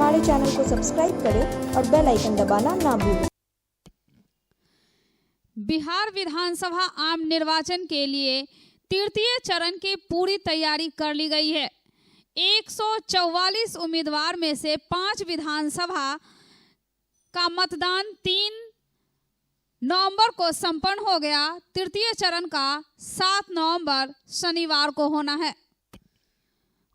हमारे चैनल को सब्सक्राइब करें और बेल आइकन दबाना ना भूलें। बिहार विधानसभा आम निर्वाचन के लिए तृतीय चरण की पूरी तैयारी कर ली गई है। 144 उम्मीदवार में से 5 विधानसभा का मतदान 3 नवंबर को संपन्न हो गया। तृतीय चरण का 7 नवंबर शनिवार को होना है।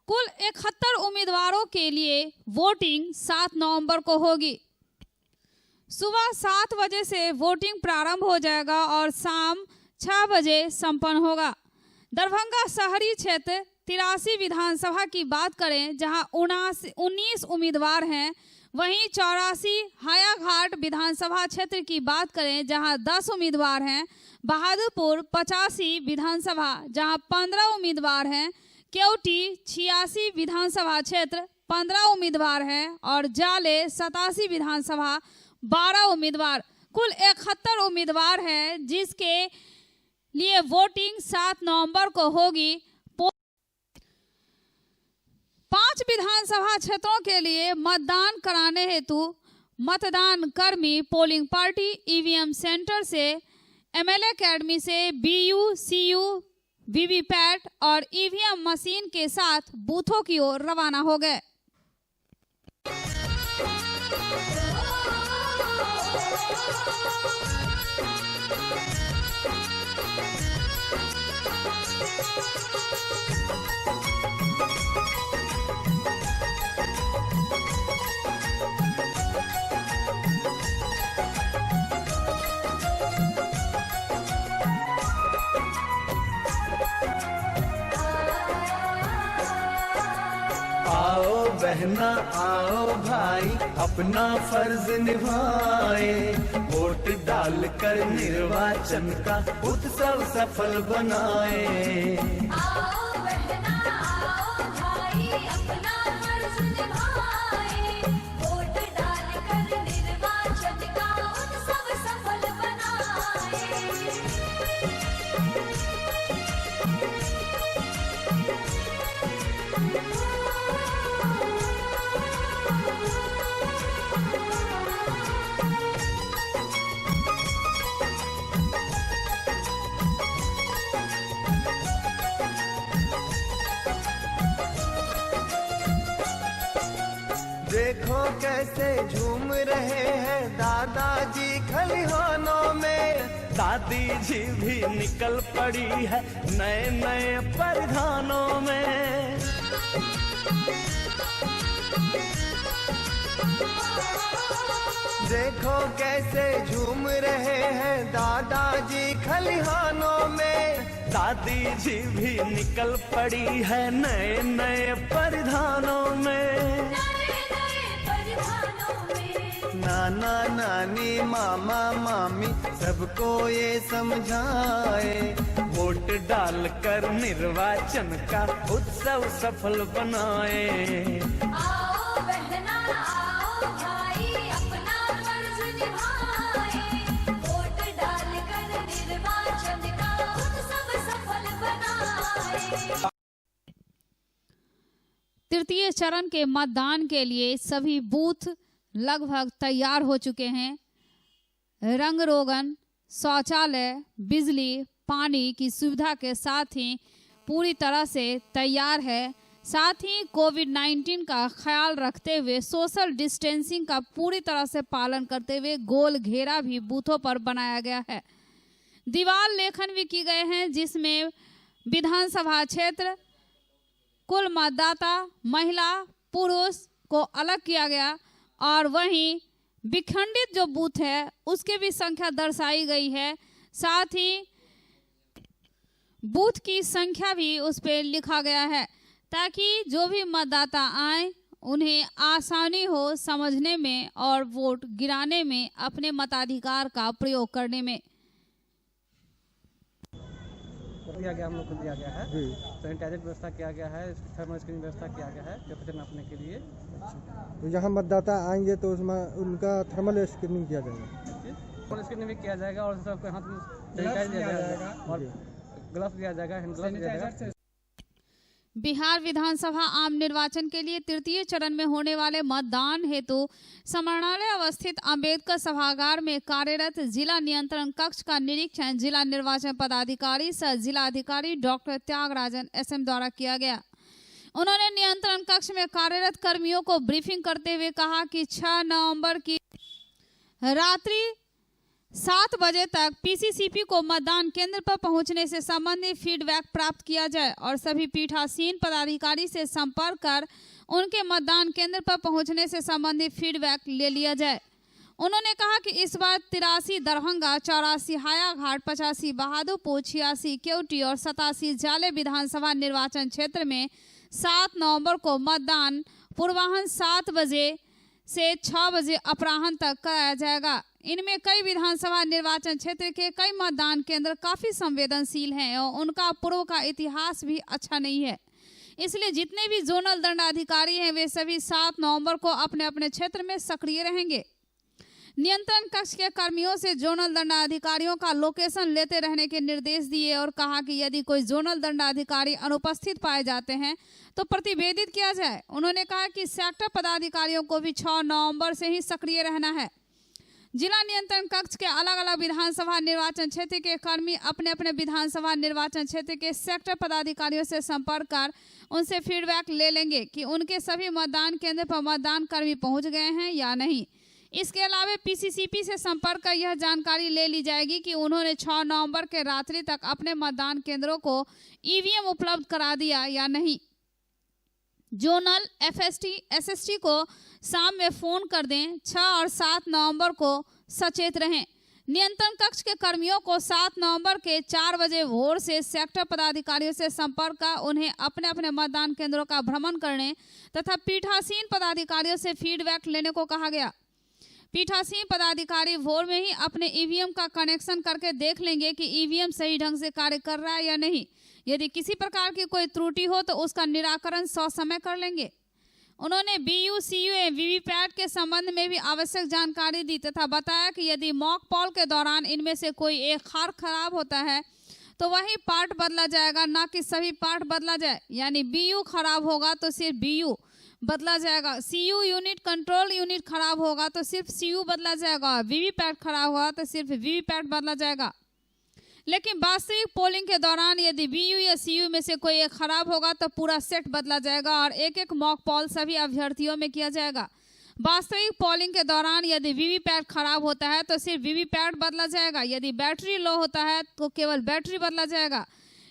कुल 71 उम्मीदवारों के लिए वोटिंग 7 नवंबर को होगी। सुबह 7 बजे से वोटिंग प्रारंभ हो जाएगा और शाम 6 बजे संपन्न होगा। दरभंगा शहरी क्षेत्र 83 विधानसभा की बात करें जहां 19 उम्मीदवार हैं, वहीं 84 हायाघाट विधानसभा क्षेत्र की बात करें जहां 10 उम्मीदवार हैं। बहादुरपुर 85 विधानसभा जहां 15 उम्मीदवार हैं। केवटी 86 विधानसभा क्षेत्र 15 उम्मीदवार हैं और जाले 87 विधानसभा 12 उम्मीदवार। कुल 71 उम्मीदवार हैं जिसके लिए वोटिंग 7 नवंबर को होगी। 5 विधानसभा क्षेत्रों के लिए मतदान कराने हेतु मतदान कर्मी पोलिंग पार्टी ईवीएम सेंटर से, एमएलए अकेडमी से बीयू, सीयू, वीवीपैट और ईवीएम मशीन के साथ बूथों की ओर रवाना हो गए। आओ बहना आओ भाई अपना फर्ज निभाए, वोट डालकर निर्वाचन का उत्सव सफल बनाए। आओ बहना आओ भाई अपना फर्ज निभाए, वोट डालकर निर्वाचन का उत्सव सफल बनाए। देखो कैसे झूम रहे हैं दादाजी खलिहानों में, दादी जी भी निकल पड़ी है नए नए परिधानों में। देखो कैसे झूम रहे हैं दादाजी खलिहानों में, दादी जी भी निकल पड़ी है नए नए परिधानों में। नाना नानी मामा मामी सबको ये समझाए, वोट डालकर निर्वाचन का उत्सव सफल बनाए। आओ बहना आओ भाई अपना फर्ज निभाए, वोट डालकर निर्वाचन का उत्सव सफल बनाए। तृतीय चरण के मतदान के लिए सभी बूथ लगभग तैयार हो चुके हैं। रंग रोगन, शौचालय, बिजली, पानी की सुविधा के साथ ही पूरी तरह से तैयार है। साथ ही कोविड-19 का ख्याल रखते हुए सोशल डिस्टेंसिंग का पूरी तरह से पालन करते हुए गोल घेरा भी बूथों पर बनाया गया है। दीवार लेखन भी किए गए हैं जिसमें विधानसभा क्षेत्र, कुल मतदाता, महिला, पुरुष को अलग किया गया और वहीं विखंडित जो बूथ है उसके भी संख्या दर्शाई गई है। साथ ही बूथ की संख्या भी उस पर लिखा गया है ताकि जो भी मतदाता आए उन्हें आसानी हो समझने में और वोट गिराने में, अपने मताधिकार का प्रयोग करने में। दिया गया, हम लोग को दिया गया है, सैनिटाइजर व्यवस्था किया गया है, थर्मल स्क्रीनिंग व्यवस्था किया गया है टेम्परेचर नापने के लिए। तो यहाँ मतदाता आएंगे तो उसमें उनका थर्मल स्क्रीनिंग किया जाएगा, थर्मल स्क्रीनिंग भी किया जाएगा और सबके हाथ में सैनिटाइजर दिया जाएगा और ग्लव्स दिया जाएगा, हैंड ग्लव्स दिया जाएगा। बिहार विधानसभा आम निर्वाचन के लिए तृतीय चरण में होने वाले मतदान हेतु समाहरणालय अवस्थित अंबेडकर सभागार में कार्यरत जिला नियंत्रण कक्ष का निरीक्षण जिला निर्वाचन पदाधिकारी सह जिला अधिकारी डॉक्टर त्यागराजन SM द्वारा किया गया। उन्होंने नियंत्रण कक्ष में कार्यरत कर्मियों को ब्रीफिंग करते हुए कहा कि 6 नवंबर की रात्रि 7 बजे तक PCCP को मतदान केंद्र पर पहुंचने से संबंधित फीडबैक प्राप्त किया जाए और सभी पीठासीन पदाधिकारी से संपर्क कर उनके मतदान केंद्र पर पहुंचने से संबंधित फीडबैक ले लिया जाए। उन्होंने कहा कि इस बार 83 दरभंगा, 84 हायाघाट, 85 बहादुरपुर, 86 केवटी और 87 जाले विधानसभा निर्वाचन क्षेत्र में 7 नवंबर को मतदान पूर्वाह्न 7 बजे से 6 बजे अपराह्न तक कराया जाएगा। इनमें कई विधानसभा निर्वाचन क्षेत्र के कई मतदान केंद्र काफी संवेदनशील हैं और उनका पूर्व का इतिहास भी अच्छा नहीं है, इसलिए जितने भी जोनल दंडाधिकारी हैं वे सभी 7 नवंबर को अपने अपने क्षेत्र में सक्रिय रहेंगे। नियंत्रण कक्ष के कर्मियों से जोनल दंडाधिकारियों का लोकेशन लेते रहने के निर्देश दिए और कहा कि यदि कोई जोनल दंडाधिकारी अनुपस्थित पाए जाते हैं तो प्रतिवेदित किया जाए। उन्होंने कहा कि सेक्टर पदाधिकारियों को भी 6 नवंबर से ही सक्रिय रहना है। जिला नियंत्रण कक्ष के अलग अलग विधानसभा निर्वाचन क्षेत्र के कर्मी अपने अपने विधानसभा निर्वाचन क्षेत्र के सेक्टर पदाधिकारियों से संपर्क कर उनसे फीडबैक ले लेंगे कि उनके सभी मतदान केंद्र पर मतदान कर्मी पहुंच गए हैं या नहीं। इसके अलावा PCCP से संपर्क कर यह जानकारी ले ली जाएगी कि उन्होंने 6 नवंबर के रात्रि तक अपने मतदान केंद्रों को EVM उपलब्ध करा दिया या नहीं। जोनल FST SST को शाम में फोन कर दें। 6 और 7 नवंबर को सचेत रहें। नियंत्रण कक्ष के कर्मियों को 7 नवंबर के 4 बजे भोर से सेक्टर पदाधिकारियों से संपर्क कर उन्हें अपने अपने मतदान केंद्रों का भ्रमण करने तथा पीठासीन पदाधिकारियों से फीडबैक लेने को कहा गया। पीठासीन पदाधिकारी भोर में ही अपने EVM का कनेक्शन करके देख लेंगे कि EVM सही ढंग से कार्य कर रहा है या नहीं। यदि किसी प्रकार की कोई त्रुटि हो तो उसका निराकरण ससमय कर लेंगे। उन्होंने BU, CU एवं VVPAT के संबंध में भी आवश्यक जानकारी दी तथा बताया कि यदि मॉक पोल के दौरान इनमें से कोई एक खार खराब होता है तो वही पार्ट बदला जाएगा, ना कि सभी पार्ट बदला जाए। यानी BU खराब होगा तो सिर्फ BU बदला जाएगा, CU यूनिट कंट्रोल यूनिट खराब होगा तो सिर्फ CU बदला जाएगा, VVPAT खराब होगा तो सिर्फ VVPAT बदला जाएगा। लेकिन वास्तविक पोलिंग के दौरान यदि BU या CU में से कोई एक खराब होगा तो पूरा सेट बदला जाएगा और एक एक मॉक पोल सभी अभ्यर्थियों में किया जाएगा। वास्तविक पोलिंग के दौरान यदि VVPAT खराब होता है तो सिर्फ VVPAT बदला जाएगा। यदि बैटरी लो होता है तो केवल बैटरी बदला जाएगा।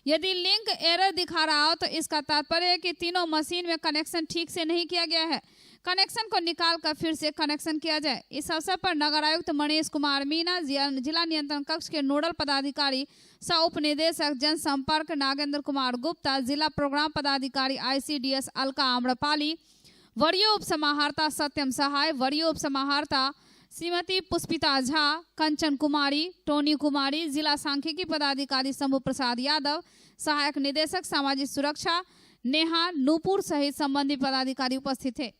यदि लिंक एरर दिखा रहा हो तो इसका तात्पर्य है कि तीनों मशीन में कनेक्शन ठीक से नहीं किया गया है। कनेक्शन को निकाल कर फिर से कनेक्शन किया जाए। इस अवसर पर नगर आयुक्त मनीष कुमार मीना, जिला नियंत्रण कक्ष के नोडल पदाधिकारी सह उप निदेशक जनसंपर्क नागेंद्र कुमार गुप्ता, जिला प्रोग्राम पदाधिकारी ICDS अलका आम्रपाली, वरीय उप समाहर्ता सत्यम सहाय, वरीय उप समाहर्ता श्रीमती पुष्पिता झा, कंचन कुमारी, टोनी कुमारी, जिला सांख्यिकी पदाधिकारी शंभु प्रसाद यादव, सहायक निदेशक सामाजिक सुरक्षा नेहा नूपुर सहित संबंधित पदाधिकारी उपस्थित थे।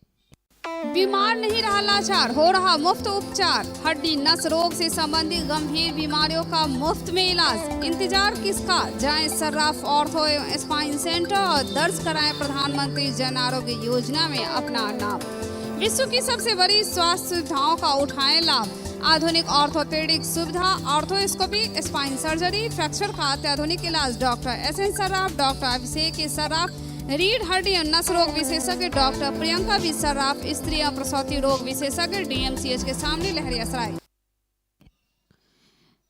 बीमार नहीं रहा लाचार, हो रहा मुफ्त उपचार। हड्डी नस रोग से संबंधित गंभीर बीमारियों का मुफ्त में इलाज। इंतजार किसका, जाएं सर्राफ ऑर्थो एवं स्पाइन सेंटर और दर्ज कराएं प्रधानमंत्री जन आरोग्य योजना में अपना नाम। विश्व की सबसे बड़ी स्वास्थ्य सुविधाओं का उठाएं लाभ। आधुनिक ऑर्थोपेडिक सुविधा, ऑर्थोस्कोपी, स्पाइन सर्जरी, फ्रैक्चर का अत्याधुनिक इलाज। डॉक्टर SN सर्राफ, डॉक्टर अभिषेक सर्राफ, रीढ़ हड्डी और नस रोग विशेषज्ञ डॉक्टर प्रियंका बी सर्राफ, स्त्री और प्रसूति रोग विशेषज्ञ DMCH के सामने लहरियासराय।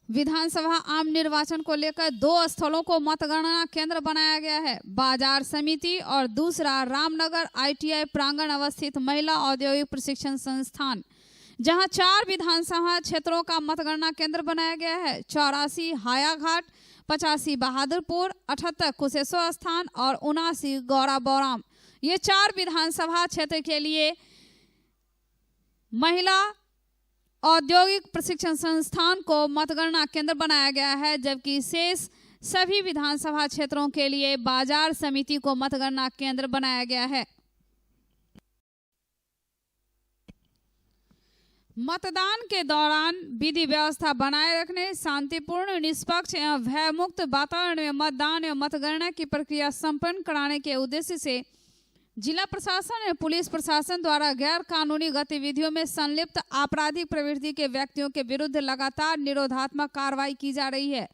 विधानसभा आम निर्वाचन को लेकर 2 स्थलों को मतगणना केंद्र बनाया गया है। बाजार समिति और दूसरा रामनगर ITI प्रांगण अवस्थित महिला औद्योगिक प्रशिक्षण संस्थान, जहां 4 विधानसभा क्षेत्रों का मतगणना केंद्र बनाया गया है। 84 हायाघाट, 85 बहादुरपुर, 78 कुशेश्वर स्थान और 79 गौरा बौराम। ये 4 विधानसभा क्षेत्र के लिए महिला औद्योगिक प्रशिक्षण संस्थान को मतगणना केंद्र बनाया गया है, जबकि शेष सभी विधानसभा क्षेत्रों के लिए बाजार समिति को मतगणना केंद्र बनाया गया है। मतदान के दौरान विधि व्यवस्था बनाए रखने, शांतिपूर्ण, निष्पक्ष एवं भयमुक्त वातावरण में मतदान एवं मतगणना की प्रक्रिया संपन्न कराने के उद्देश्य से जिला प्रशासन एवं पुलिस प्रशासन द्वारा गैर कानूनी गतिविधियों में संलिप्त आपराधिक प्रवृत्ति के व्यक्तियों के विरुद्ध लगातार निरोधात्मक कार्रवाई की जा रही है।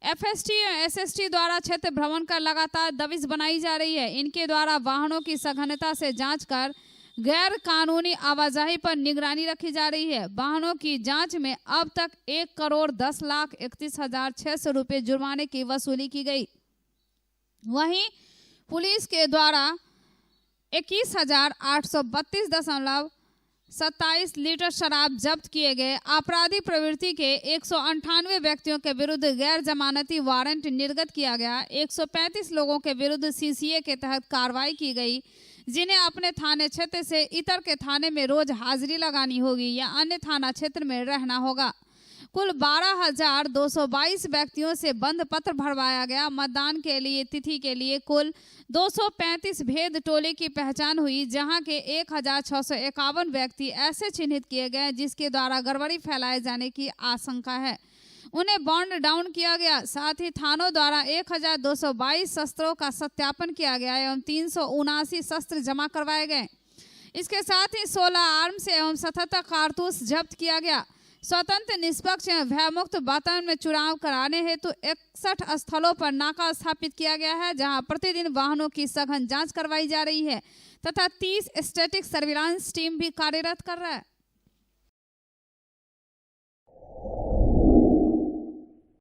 एफएसटी एवं एसएसटी द्वारा क्षेत्र भ्रमण कर लगातार दबिश बनाई जा रही है। इनके द्वारा वाहनों की सघनता से जांच कर गैर कानूनी आवाजाही पर निगरानी रखी जा रही है। वाहनों की जांच में अब तक 1,10,31,600 रुपये जुर्माने की वसूली की गई। वहीं पुलिस के द्वारा 21,832.27 लीटर शराब जब्त किए गए। आपराधिक प्रवृत्ति के 198 व्यक्तियों के विरुद्ध गैर जमानती वारंट निर्गत किया गया। 135 लोगों के विरुद्ध सीसीए के तहत कार्रवाई की गई, जिन्हें अपने थाने क्षेत्र से इतर के थाने में रोज हाजिरी लगानी होगी या अन्य थाना क्षेत्र में रहना होगा। कुल 12,222 व्यक्तियों से बंद पत्र भरवाया गया। मतदान के लिए तिथि के लिए कुल 235 भेद टोले की पहचान हुई, जहां के 1,651 व्यक्ति ऐसे चिन्हित किए गए जिसके द्वारा गड़बड़ी फैलाए जाने की आशंका है। उन्हें बॉन्ड डाउन किया गया। साथ ही थानों द्वारा 1,222 शस्त्रों का सत्यापन किया गया एवं 379 शस्त्र जमा करवाए गए। इसके साथ ही 16 आर्म्स एवं 77 कारतूस जब्त किया गया। स्वतंत्र, निष्पक्ष एवं भयमुक्त वातावरण में चुनाव कराने हेतु 61 स्थलों पर नाका स्थापित किया गया है, जहां प्रतिदिन वाहनों की सघन जांच करवाई जा रही है तथा 30 स्टैटिक सर्विलांस टीम भी कार्यरत कर रहा है।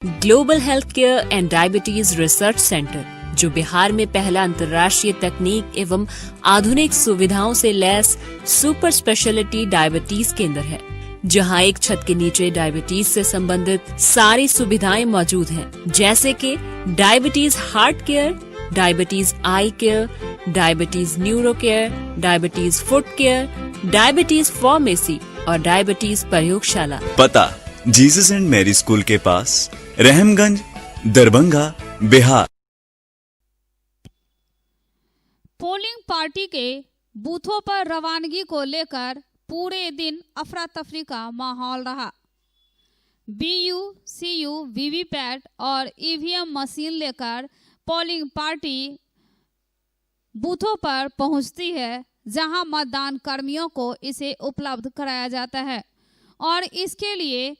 Global health care and diabetes research centre, जो बिहार में पहला अंतर्राष्ट्रीय तकनीक एवं आधुनिक सुविधाओं से लैस सुपर स्पेशलिटी डायबिटीज केंद्र है, जहां एक छत के नीचे डायबिटीज से संबंधित सारी सुविधाएं मौजूद हैं, जैसे कि diabetes heart care, diabetes eye care, diabetes neuro care, diabetes foot care, diabetes pharmacy और डायबिटीज प्रयोगशाला। पता जीसस एंड मैरी स्कूल के पास, रहमगंज, दरभंगा, बिहार। पोलिंग पार्टी के बूथों पर रवानगी को लेकर पूरे दिन अफरा तफरी का माहौल रहा। बीयू, सीयू, वीवीपैट और ईवीएम मशीन लेकर पोलिंग पार्टी बूथों पर पहुंचती है, जहां मतदान कर्मियों को इसे उपलब्ध कराया जाता है। और इसके लिए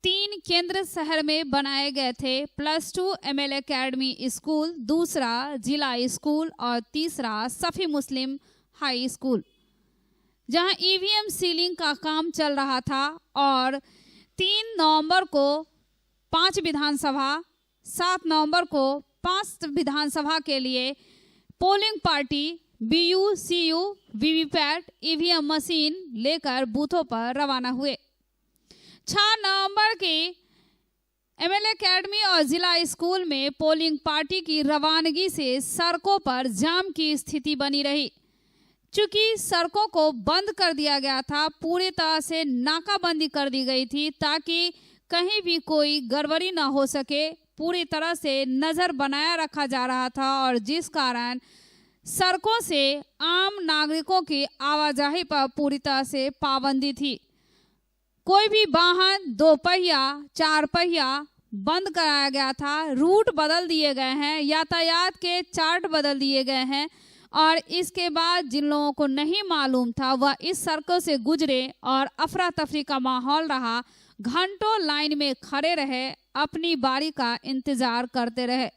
3 केंद्र शहर में बनाए गए थे। +2 ML एकेडमी स्कूल, दूसरा जिला स्कूल और तीसरा सफी मुस्लिम हाई स्कूल, जहां ईवीएम सीलिंग का काम चल रहा था। और 3 नवंबर को 5 विधानसभा, 7 नवंबर को 5 विधानसभा के लिए पोलिंग पार्टी बीयू, सीयू, वीवीपैट, ईवीएम मशीन लेकर बूथों पर रवाना हुए। 6 नवंबर की ML एकेडमी और जिला स्कूल में पोलिंग पार्टी की रवानगी से सड़कों पर जाम की स्थिति बनी रही। चूंकि सड़कों को बंद कर दिया गया था, पूरी तरह से नाकाबंदी कर दी गई थी ताकि कहीं भी कोई गड़बड़ी ना हो सके। पूरी तरह से नजर बनाया रखा जा रहा था और जिस कारण सड़कों से आम नागरिकों की आवाजाही पर पूरी तरह से पाबंदी थी। कोई भी वाहन 2 पहिया, 4 पहिया बंद कराया गया था। रूट बदल दिए गए हैं, यातायात के चार्ट बदल दिए गए हैं और इसके बाद जिन लोगों को नहीं मालूम था वह इस सड़कों से गुजरे और अफरा तफरी का माहौल रहा। घंटों लाइन में खड़े रहे, अपनी बारी का इंतजार करते रहे।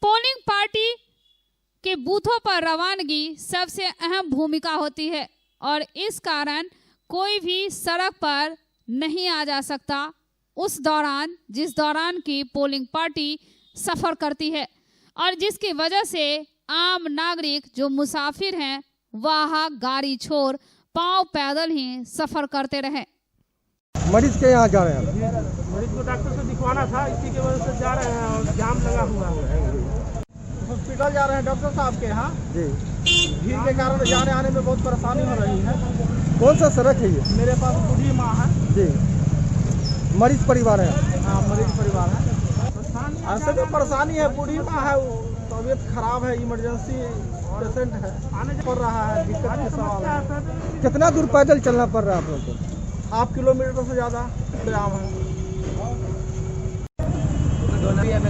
पोलिंग पार्टी के बूथों पर रवानगी सबसे अहम भूमिका होती है और इस कारण कोई भी सड़क पर नहीं आ जा सकता उस दौरान, जिस दौरान की पोलिंग पार्टी सफर करती है और जिसकी वजह से आम नागरिक जो मुसाफिर हैं वह गाड़ी छोड़ पांव पैदल ही सफर करते रहे। मरीज के यहाँ जा रहे हैं? मरीज को डॉक्टर से दिखवाना था, इसी की वजह से जा रहे हैं और जाम लगा हुआ है। हॉस्पिटल जा रहे हैं डॉक्टर साहब के यहाँ जी। भीड़ के कारण जाने आने में बहुत परेशानी हो रही है। कौन सा सड़क है ये? मेरे पास बूढ़ी माँ है जी। मरीज परिवार है? हाँ, मरीज परिवार है। ऐसे तो परेशानी है, बूढ़ी माँ है, तबीयत खराब है, इमरजेंसी पेशेंट है, आने पड़ रहा है, दिक्कत के सवाल है। कितना दूर पैदल चलना पड़ रहा है आप लोग को? हाफ किलोमीटर से ज़्यादा व्यायाम है।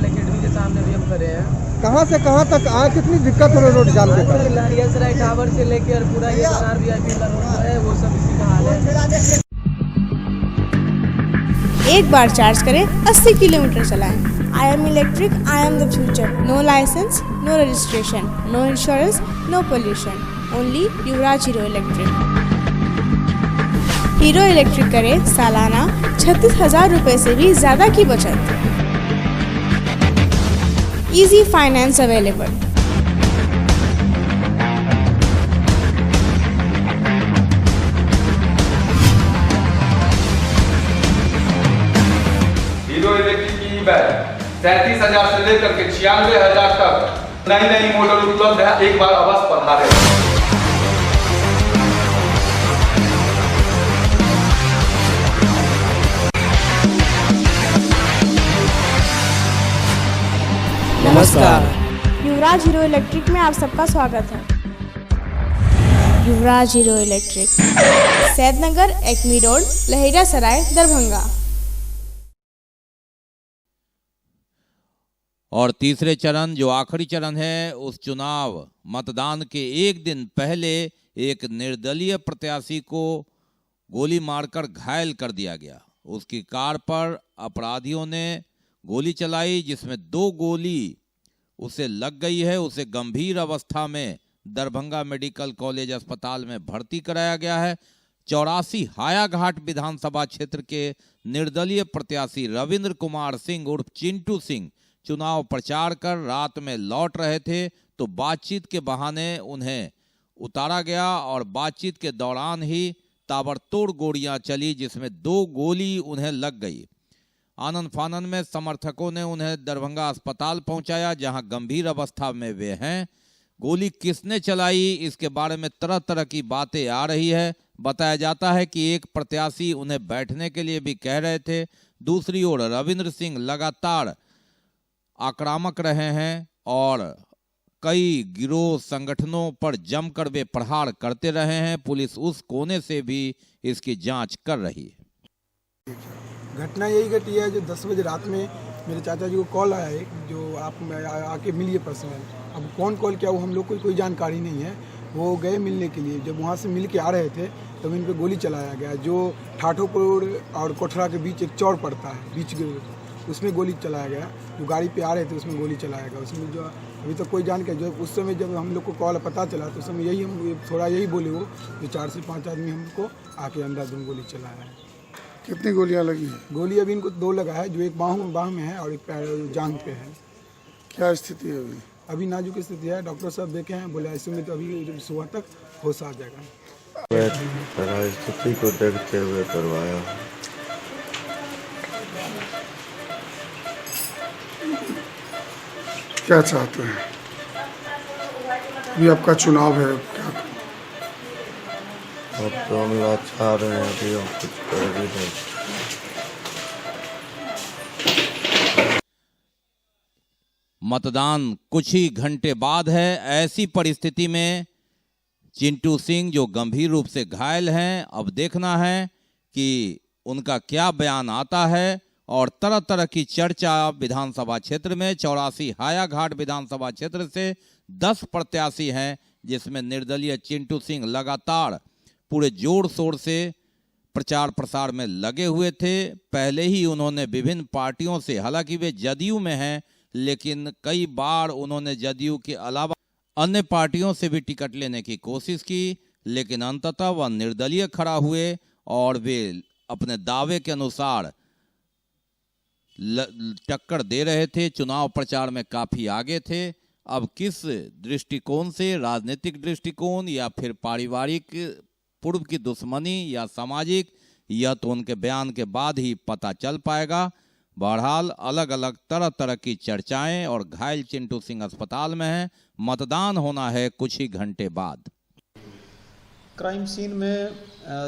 एकेडमी के सामने भी हम खड़े हैं। कहाँ से कहाँ तक आए, कितनी दिक्कत हो रही रोड जाम के कारण? लहरियासराय टावर से लेकर और पूरा ये VIP रोड है, वो सब इसी का हाल है। एक बार चार्ज करें, 80 किलोमीटर चलाएं। I am electric, I am the future. No licence, no registration, no insurance, no pollution. Only Yuvraj hero Electric. Hero Electric करें सालाना 36,000 रुपये से भी ज़्यादा की बचत। Easy finance available. Hero Electric की ई-बाइक 37,000 से लेकर के 96,000 तक नई नई मॉडल उपलब्ध है। एक बार अवश्य पधारें। नमस्कार, युवराज हीरो इलेक्ट्रिक में आप सबका स्वागत है। Yuvraj hero electric, Saidnagar, acme road, Laheriasarai, Darbhanga. और तीसरे चरण, जो आखिरी चरण है, उस चुनाव मतदान के एक दिन पहले एक निर्दलीय प्रत्याशी को गोली मारकर घायल कर दिया गया। उसकी कार पर अपराधियों ने गोली चलाई, जिसमें 2 गोली उसे लग गई है। उसे गंभीर अवस्था में दरभंगा मेडिकल कॉलेज अस्पताल में भर्ती कराया गया है। 84 हायाघाट विधानसभा क्षेत्र के निर्दलीय प्रत्याशी रविंद्र कुमार सिंह उर्फ चिंटू सिंह चुनाव प्रचार कर रात में लौट रहे थे, तो बातचीत के बहाने उन्हें उतारा गया और बातचीत के दौरान ही ताबड़तोड़ गोलियां चली, जिसमें 2 गोली उन्हें लग गई। आनन फानन में समर्थकों ने उन्हें दरभंगा अस्पताल पहुंचाया, जहां गंभीर अवस्था में वे हैं। गोली किसने चलाई, इसके बारे में तरह तरह की बातें आ रही है। बताया जाता है कि एक प्रत्याशी उन्हें बैठने के लिए भी कह रहे थे। दूसरी ओर रविंद्र सिंह लगातार आक्रामक रहे हैं और कई गिरोह संगठनों पर जमकर वे प्रहार करते रहे हैं। पुलिस उस कोने से भी इसकी जांच कर रही है। घटना यही घटी है जो 10 बजे रात में मेरे चाचा जी को कॉल आया है, जो आप आके मिलिए पर्सनल। अब कौन कॉल किया वो हम लोग को कोई जानकारी नहीं है। वो गए मिलने के लिए, जब वहाँ से मिल के आ रहे थे तब इन पे गोली चलाया गया। जो ठाठोपुर और कोठरा के बीच एक चौर पड़ता है, बीच उसमें गोली चलाया गया। जो गाड़ी पे आ रहे थे उसमें गोली चलाया गया। उसमें जो अभी तक कोई जान के, जो उस समय जब हम लोग को कॉल पता चला तो उस समय यही हम थोड़ा यही बोले, वो जो 4 से 5 आदमी हमको आके अंधाधुंध गोली चलाया है। कितनी गोलियां लगी हैं? गोली अभी इनको 2 लगा है, जो एक बाह में है और एक पैर जांघ पे है। क्या स्थिति है अभी? अभी नाजुक स्थिति है। डॉक्टर साहब देखे हैं, बोले ऐसे में तो अभी सुबह तक होश आ जाएगा। स्थिति को देखते हुए करवाया। क्या चाहते हैं? अभी आपका चुनाव है, क्या अब तो हम लाचार रहे हैं, अभी हम कुछ कर भी नहीं। मतदान कुछ ही घंटे बाद है। ऐसी परिस्थिति में चिंटू सिंह जो गंभीर रूप से घायल हैं, अब देखना है कि उनका क्या बयान आता है। और तरह तरह की चर्चा विधानसभा क्षेत्र में 84 हायाघाट विधानसभा क्षेत्र से 10 प्रत्याशी हैं, जिसमें निर्दलीय चिंटू सिंह लगातार पूरे जोर शोर से प्रचार प्रसार में लगे हुए थे। पहले ही उन्होंने विभिन्न पार्टियों से, हालांकि वे जदयू में हैं, लेकिन कई बार उन्होंने जदयू के अलावा अन्य पार्टियों से भी टिकट लेने की कोशिश की, लेकिन अंततः वह निर्दलीय खड़ा हुए और वे अपने दावे के अनुसार टक्कर दे रहे थे। चुनाव प्रचार में काफी आगे थे। अब किस दृष्टिकोण से, राजनीतिक दृष्टिकोण या फिर पारिवारिक पूर्व की दुश्मनी या सामाजिक, यह तो उनके बयान के बाद ही पता चल पाएगा। बहरहाल अलग अलग तरह तरह की चर्चाएं, और घायल चिंटू सिंह अस्पताल में है। मतदान होना है कुछ ही घंटे बाद। क्राइम सीन में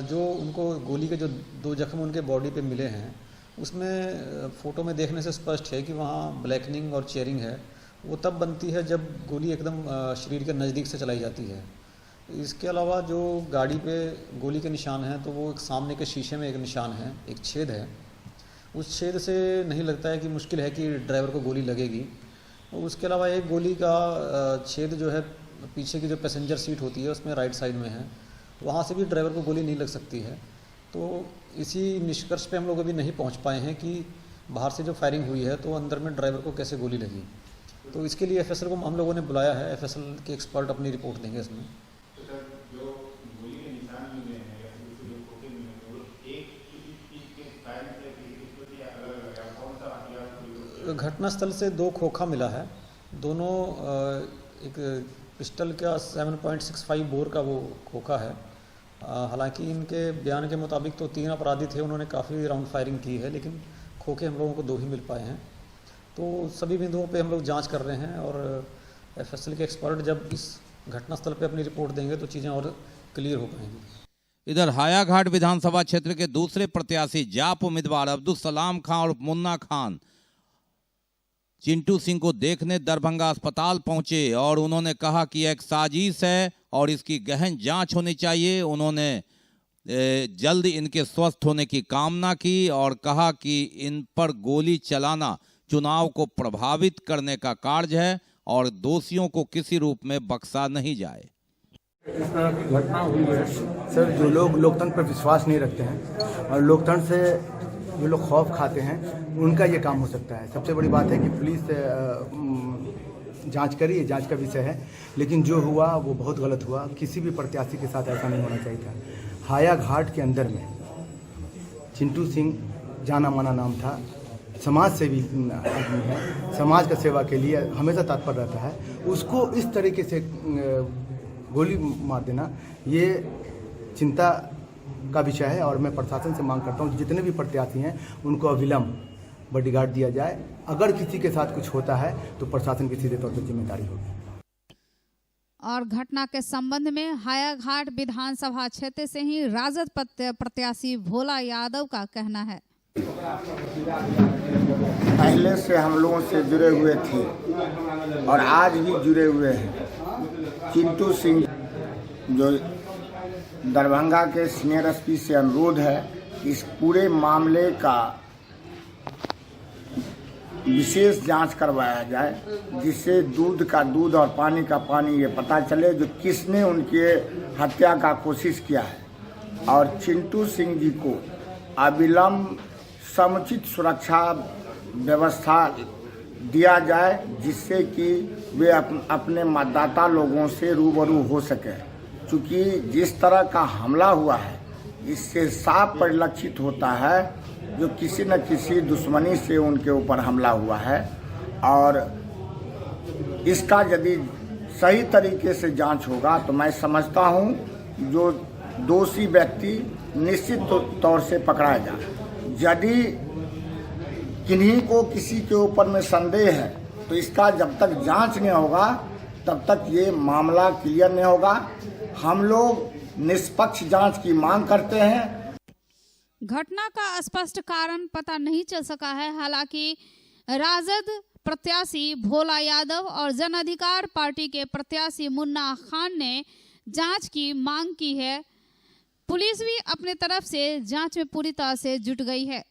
जो उनको गोली के जो 2 जख्म उनके बॉडी पे मिले हैं, उसमें फ़ोटो में देखने से स्पष्ट है कि वहाँ ब्लैकनिंग और चेयरिंग है वो तब बनती है जब गोली एकदम शरीर के नज़दीक से चलाई जाती है। इसके अलावा जो गाड़ी पे गोली के निशान हैं तो वो एक सामने के शीशे में एक निशान है, एक छेद है। उस छेद से नहीं लगता है कि मुश्किल है कि ड्राइवर को गोली लगेगी। और उसके अलावा एक गोली का छेद जो है पीछे की जो पैसेंजर सीट होती है उसमें राइट साइड में है, वहाँ से भी ड्राइवर को गोली नहीं लग सकती है। तो इसी निष्कर्ष पे हम लोग अभी नहीं पहुँच पाए हैं कि बाहर से जो फायरिंग हुई है तो अंदर में ड्राइवर को कैसे गोली लगी। तो इसके लिए एफएसएल को हम लोगों ने बुलाया है, एफएसएल के एक्सपर्ट अपनी रिपोर्ट देंगे इसमें। घटनास्थल से 2 खोखा मिला है, दोनों एक पिस्टल का 7.65 बोर का वो खोखा है। हालांकि इनके बयान के मुताबिक तो 3 अपराधी थे, उन्होंने काफ़ी राउंड फायरिंग की है, लेकिन खोखे हम लोगों को 2 ही मिल पाए हैं। तो सभी बिंदुओं पे हम लोग जांच कर रहे हैं और एफएसएल के एक्सपर्ट जब इस घटनास्थल पे अपनी रिपोर्ट देंगे तो चीज़ें और क्लियर हो पाएंगी। इधर हायाघाट विधानसभा क्षेत्र के दूसरे प्रत्याशी जाप उम्मीदवार अब्दुल सलाम खान और मुन्ना खान चिंटू सिंह को देखने दरभंगा अस्पताल पहुंचे और उन्होंने कहा कि एक साजिश है और इसकी गहन जांच होनी चाहिए। उन्होंने जल्द इनके स्वस्थ होने की कामना की और कहा कि इन पर गोली चलाना चुनाव को प्रभावित करने का कार्य है और दोषियों को किसी रूप में बख्शा नहीं जाए। इस तरह की घटना हुई है सर, जो लोग लोकतंत्र पर विश्वास नहीं रखते हैं और लोकतंत्र से जो लोग खौफ खाते हैं उनका ये काम हो सकता है। सबसे बड़ी बात है कि पुलिस जांच करी, ये जांच का विषय है, लेकिन जो हुआ वो बहुत गलत हुआ। किसी भी प्रत्याशी के साथ ऐसा नहीं होना चाहिए था। हायाघाट के अंदर में चिंटू सिंह जाना माना नाम था, समाज सेवी आदमी है, समाज का सेवा के लिए हमेशा तत्पर रहता है। उसको इस तरीके से गोली मार देना ये चिंता का विषय है और मैं प्रशासन से मांग करता हूँ जितने भी प्रत्याशी हैं उनको अविलंब बॉडीगार्ड दिया जाए। अगर किसी के साथ कुछ होता है तो प्रशासन की सीधे तौर पर जिम्मेदारी होगी। और घटना के संबंध में हायाघाट विधानसभा क्षेत्र से ही राजद प्रत्याशी भोला यादव का कहना है। पहले से हम लोगों से जुड़े हुए थे और आज भी जुड़े हुए हैं। चिंटू सिंह जो दरभंगा के सीनियर एसपी से अनुरोध है इस पूरे मामले का विशेष जांच करवाया जाए, जिससे दूध का दूध और पानी का पानी ये पता चले जो किसने उनके हत्या का कोशिश किया है और चिंटू सिंह जी को अविलंब समुचित सुरक्षा व्यवस्था दिया जाए, जिससे कि वे अपने मतदाता लोगों से रूबरू हो सके। क्योंकि जिस तरह का हमला हुआ है इससे साफ परिलक्षित होता है जो किसी न किसी दुश्मनी से उनके ऊपर हमला हुआ है और इसका यदि सही तरीके से जांच होगा तो मैं समझता हूं जो दोषी व्यक्ति निश्चित तौर से पकड़ा जाए। यदि किन्हीं को किसी के ऊपर में संदेह है तो इसका जब तक जांच नहीं होगा तब तक ये मामला क्लियर नहीं होगा। हम लोग निष्पक्ष जांच की मांग करते हैं। घटना का स्पष्ट कारण पता नहीं चल सका है। हालांकि राजद प्रत्याशी भोला यादव और जन अधिकार पार्टी के प्रत्याशी मुन्ना खान ने जांच की मांग की है। पुलिस भी अपने तरफ से जांच में पूरी तरह से जुट गई है।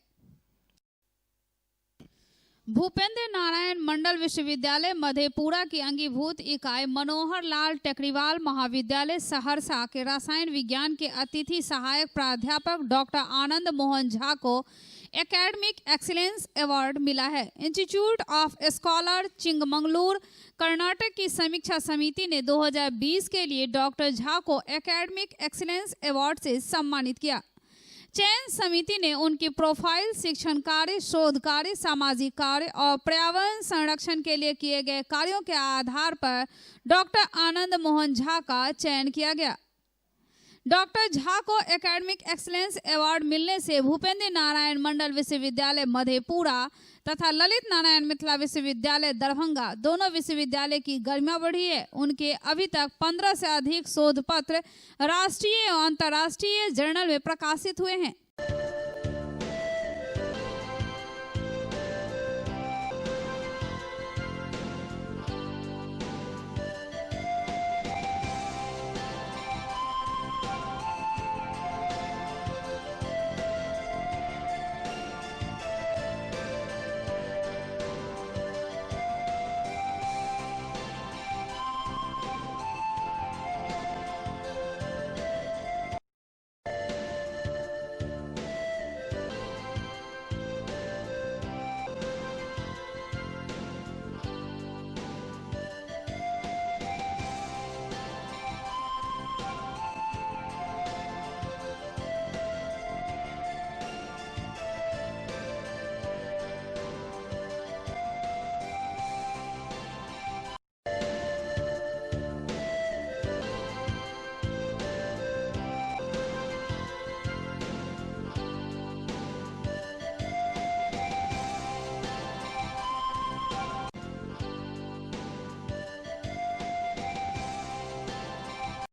भूपेंद्र नारायण मंडल विश्वविद्यालय मधेपुरा की अंगीभूत इकाई मनोहर लाल टेकरीवाल महाविद्यालय सहरसा के रसायन विज्ञान के अतिथि सहायक प्राध्यापक डॉक्टर आनंद मोहन झा को एकेडमिक एक्सीलेंस अवार्ड मिला है। इंस्टीट्यूट ऑफ स्कॉलर चिंगमंगलूर कर्नाटक की समीक्षा समिति ने 2020 के लिए डॉक्टर झा को एकेडमिक एक्सीलेंस अवार्ड से सम्मानित किया। चयन समिति ने उनकी प्रोफाइल, शिक्षण कार्य, शोध कार्य, सामाजिक कार्य और पर्यावरण संरक्षण के लिए किए गए कार्यों के आधार पर डॉक्टर आनंद मोहन झा का चयन किया गया। डॉक्टर झा को एकेडमिक एक्सीलेंस अवार्ड मिलने से भूपेंद्र नारायण मंडल विश्वविद्यालय मधेपुरा तथा ललित नारायण मिथिला विश्वविद्यालय दरभंगा दोनों विश्वविद्यालय की गरिमा बढ़ी है। उनके अभी तक 15 से अधिक शोध पत्र राष्ट्रीय और अंतर्राष्ट्रीय जर्नल में प्रकाशित हुए हैं।